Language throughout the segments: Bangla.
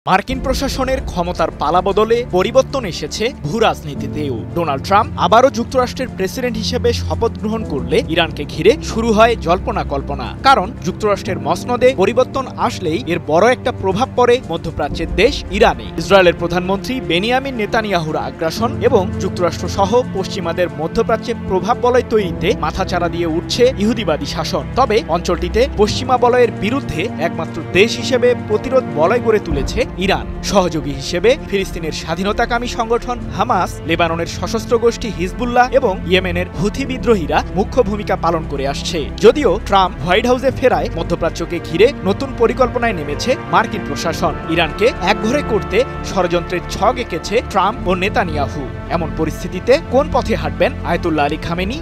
মার্কিন প্রশাসনের ক্ষমতার পালাবদলে পরিবর্তন এসেছে ভূরাজনীতিতেও। ডোনাল্ড ট্রাম্প আবারও যুক্তরাষ্ট্রের প্রেসিডেন্ট হিসেবে শপথ গ্রহণ করলে ইরানকে ঘিরে শুরু হয় জল্পনা কল্পনা। কারণ যুক্তরাষ্ট্রের মসনদে পরিবর্তন আসলেই এর বড় একটা প্রভাব পড়ে মধ্যপ্রাচ্যের দেশ ইরানে। ইসরায়েলের প্রধানমন্ত্রী বেনিয়ামিন নেতানিয়াহুর আগ্রাসন এবং যুক্তরাষ্ট্র সহ পশ্চিমাদের মধ্যপ্রাচ্যে প্রভাব বলয় তৈরিতে মাথাচাড়া দিয়ে উঠছে ইহুদিবাদী শাসন। তবে অঞ্চলটিতে পশ্চিমা বলয়ের বিরুদ্ধে একমাত্র দেশ হিসেবে প্রতিরোধ বলয় গড়ে তুলেছে ইরান। সহযোগী হিসেবে ফিলিস্তিনের স্বাধীনতাকামী সংগঠন হামাস, লেবাননের সশস্ত্র গোষ্ঠী হিজবুল্লাহ এবং ইয়েমেনের হুথি বিদ্রোহীরা মুখ্য ভূমিকা পালন করে আসছে। যদিও ট্রাম্প হোয়াইট হাউসে ফেরায় মধ্যপ্রাচ্যকে ঘিরে নতুন পরিকল্পনায় নেমেছে মার্কিন প্রশাসন। ইরানকে একঘরে করতে ষড়যন্ত্রের ছক এঁকেছে ট্রাম্প ও নেতানিয়াহু। এমন পরিস্থিতিতে কোন পথে হাঁটবেন আয়াতুল্লাহ আলী খামেনি?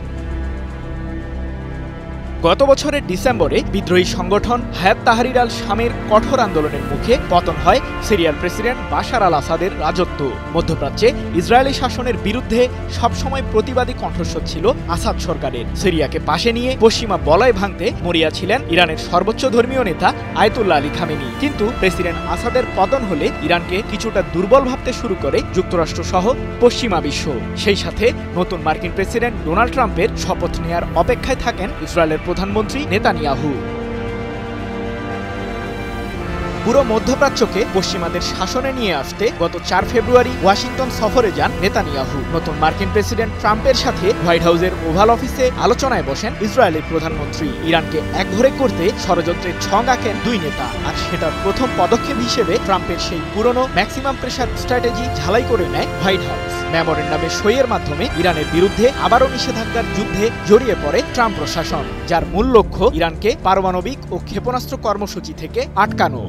গত বছরের ডিসেম্বরে বিদ্রোহী সংগঠন হায়াত তাহরির আল শামের কঠোর আন্দোলনের মুখে পতন হয় সিরিয়ার প্রেসিডেন্ট বাশার আল আসাদের রাজত্ব। মধ্যপ্রাচ্যে ইসরায়েলি শাসনের বিরুদ্ধে সবসময় প্রতিবাদী কণ্ঠস্বর ছিল আসাদ সরকারের। সিরিয়াকে পাশে নিয়ে পশ্চিমা বলয় ভাঙতে মরিয়া ছিলেন ইরানের সর্বোচ্চ ধর্মীয় নেতা আয়াতুল্লাহ আলী খামেনি। কিন্তু প্রেসিডেন্ট আসাদের পতন হলে ইরানকে কিছুটা দুর্বল ভাবতে শুরু করে যুক্তরাষ্ট্র সহ পশ্চিমা বিশ্ব। সেই সাথে নতুন মার্কিন প্রেসিডেন্ট ডোনাল্ড ট্রাম্পের শপথ নেয়ার অপেক্ষায় থাকেন ইসরায়েলের প্রধানমন্ত্রী নেতানিয়াহু। পুরো মধ্যপ্রাচ্যকে পশ্চিমাদের শাসনে নিয়ে আসতে গত 4 ফেব্রুয়ারি ওয়াশিংটন সফরে যান নেতানিয়াহু। নতুন মার্কিন প্রেসিডেন্ট ট্রাম্পের সাথে হোয়াইট হাউসের ওভাল অফিসে আলোচনায় বসেন ইসরায়েলের প্রধানমন্ত্রী। ইরানকে একঘরে করতে ষড়যন্ত্রের ছক আঁকেন দুই নেতা। আর সেটার প্রথম পদক্ষেপ হিসেবে ট্রাম্পের সেই পুরনো ম্যাক্সিমাম প্রেসার স্ট্র্যাটেজি ঝালাই করে নেয় হোয়াইট হাউস। মেমোরেন্ডামে সইয়ের মাধ্যমে ইরানের বিরুদ্ধে আবারও নিষেধাজ্ঞার যুদ্ধে জড়িয়ে পড়ে ট্রাম্প প্রশাসন, যার মূল লক্ষ্য ইরানকে পারমাণবিক ও ক্ষেপণাস্ত্র কর্মসূচি থেকে আটকানো।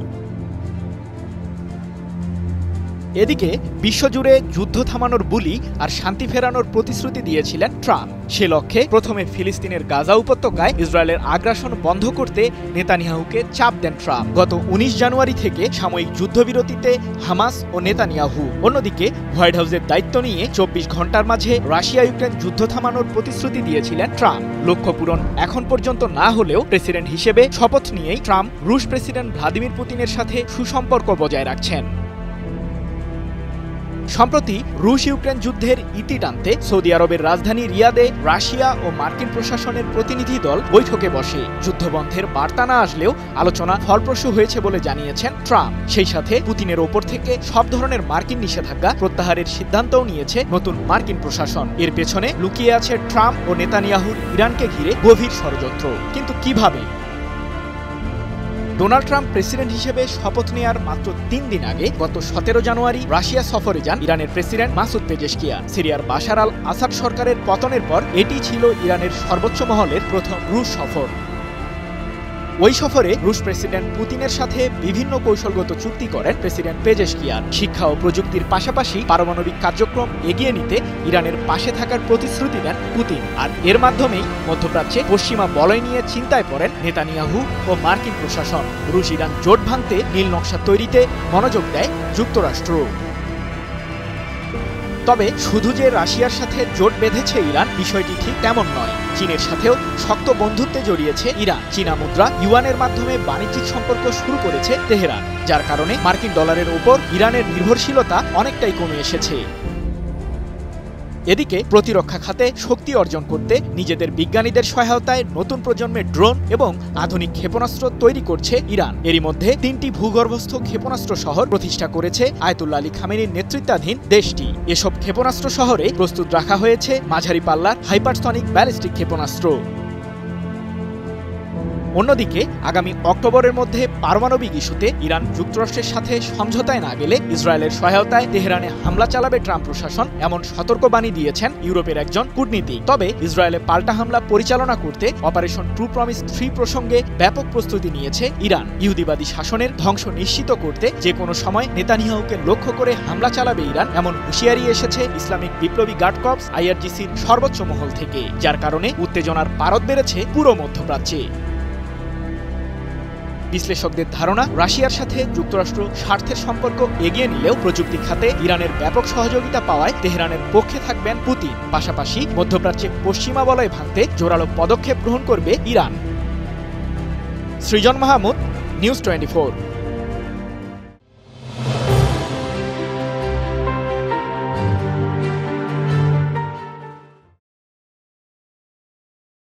এদিকে বিশ্বজুড়ে যুদ্ধ থামানোর বুলি আর শান্তি ফেরানোর প্রতিশ্রুতি দিয়েছিলেন ট্রাম্প। সে লক্ষ্যে প্রথমে ফিলিস্তিনের গাজা উপত্যকায় ইসরায়েলের আগ্রাসন বন্ধ করতে নেতানিয়াহুকে চাপ দেন ট্রাম্প। গত 19 জানুয়ারি থেকে সাময়িক যুদ্ধবিরতিতে হামাস ও নেতানিয়াহু। অন্যদিকে হোয়াইট হাউসের দায়িত্ব নিয়ে 24 ঘন্টার মাঝে রাশিয়া ইউক্রেন যুদ্ধ থামানোর প্রতিশ্রুতি দিয়েছিলেন ট্রাম্প। লক্ষ্য পূরণ এখন পর্যন্ত না হলেও প্রেসিডেন্ট হিসেবে শপথ নিয়েই ট্রাম্প রুশ প্রেসিডেন্ট ভ্লাদিমির পুতিনের সাথে সুসম্পর্ক বজায় রাখছেন। সম্প্রতি রুশ ইউক্রেন যুদ্ধের ইতি টানতে সৌদি আরবের রাজধানী রিয়াদে রাশিয়া ও মার্কিন প্রশাসনের প্রতিনিধি দল বৈঠকে বসে। যুদ্ধবন্ধের বার্তা না আসলেও আলোচনা ফলপ্রসূ হয়েছে বলে জানিয়েছেন ট্রাম্প। সেই সাথে পুতিনের ওপর থেকে সব ধরনের মার্কিন নিষেধাজ্ঞা প্রত্যাহারের সিদ্ধান্তও নিয়েছে নতুন মার্কিন প্রশাসন। এর পেছনে লুকিয়ে আছে ট্রাম্প ও নেতানিয়াহুর ইরানকে ঘিরে গভীর ষড়যন্ত্র। কিন্তু কিভাবে? ডোনাল্ড ট্রাম্প প্রেসিডেন্ট হিসেবে শপথ নেয়ার মাত্র 3 দিন আগে গত 17 জানুয়ারি রাশিয়া সফরে যান ইরানের প্রেসিডেন্ট মাসুদ পেজেশকিয়ান। সিরিয়ার বাশার আল আসাদ সরকারের পতনের পর এটি ছিল ইরানের সর্বোচ্চ মহলের প্রথম রুশ সফর। ওই সফরে রুশ প্রেসিডেন্ট পুতিনের সাথে বিভিন্ন কৌশলগত চুক্তি করেন প্রেসিডেন্ট পেজেশকিয়ান। শিক্ষা ও প্রযুক্তির পাশাপাশি পারমাণবিক কার্যক্রম এগিয়ে নিতে ইরানের পাশে থাকার প্রতিশ্রুতি দেন পুতিন। আর এর মাধ্যমেই মধ্যপ্রাচ্যে পশ্চিমা বলয় নিয়ে চিন্তায় পড়েন নেতানিয়াহু ও মার্কিন প্রশাসন। রুশ ইরান জোট ভাঙতে নীল নকশা তৈরিতে মনোযোগ দেয় যুক্তরাষ্ট্র। তবে শুধু যে রাশিয়ার সাথে জোট বেঁধেছে ইরান, বিষয়টি ঠিক তেমন নয়। চীনের সাথেও শক্ত বন্ধুত্বে জড়িয়েছে ইরান। চীনা মুদ্রা ইউয়ানের মাধ্যমে বাণিজ্যিক সম্পর্ক শুরু করেছে তেহরান, যার কারণে মার্কিন ডলারের উপর ইরানের নির্ভরশীলতা অনেকটাই কমে এসেছে। এদিকে প্রতিরক্ষা খাতে শক্তি অর্জন করতে নিজেদের বিজ্ঞানীদের সহায়তায় নতুন প্রজন্মের ড্রোন এবং আধুনিক ক্ষেপণাস্ত্র তৈরি করছে ইরান। এরই মধ্যে 3টি ভূগর্ভস্থ ক্ষেপণাস্ত্র শহর প্রতিষ্ঠা করেছে আয়াতুল্লাহ আলী খামেনির নেতৃত্বাধীন দেশটি। এসব ক্ষেপণাস্ত্র শহরে প্রস্তুত রাখা হয়েছে মাঝারি পাল্লার হাইপারসনিক ব্যালিস্টিক ক্ষেপণাস্ত্র। অন্যদিকে আগামী অক্টোবরের মধ্যে পারমাণবিক ইস্যুতে ইরান যুক্তরাষ্ট্রের সাথে সমঝোতায় না গেলে ইসরায়েলের সহায়তায় তেহরানে হামলা চালাবে ট্রাম্প প্রশাসন, এমন সতর্কবাণী দিয়েছেন ইউরোপের একজন কূটনীতিক। তবে ইসরায়েলে পাল্টা হামলা পরিচালনা করতে অপারেশন ট্রু প্রমিস 3 প্রসঙ্গে ব্যাপক প্রস্তুতি নিয়েছে ইরান। ইহুদিবাদী শাসনের ধ্বংস নিশ্চিত করতে যে কোনো সময় নেতানিয়াহুকে লক্ষ্য করে হামলা চালাবে ইরান, এমন হুঁশিয়ারি এসেছে ইসলামিক বিপ্লবী গার্ড কর্পস IRGCর সর্বোচ্চ মহল থেকে, যার কারণে উত্তেজনার পারদ বেড়েছে পুরো মধ্যপ্রাচ্যে। বিশ্লেষকদের ধারণা, রাশিয়ার সাথে যুক্তরাষ্ট্র স্বার্থের সম্পর্ক এগিয়ে নিলেও প্রযুক্তি খাতে ইরানের ব্যাপক সহযোগিতা পাওয়ায় তেহরানের পক্ষে থাকবেন পুতিন। পাশাপাশি মধ্যপ্রাচ্যে পশ্চিমা বলয় ভাঙতে জোরালো পদক্ষেপ গ্রহণ করবে ইরান। সৃজন মাহমুদ, নিউজ 24।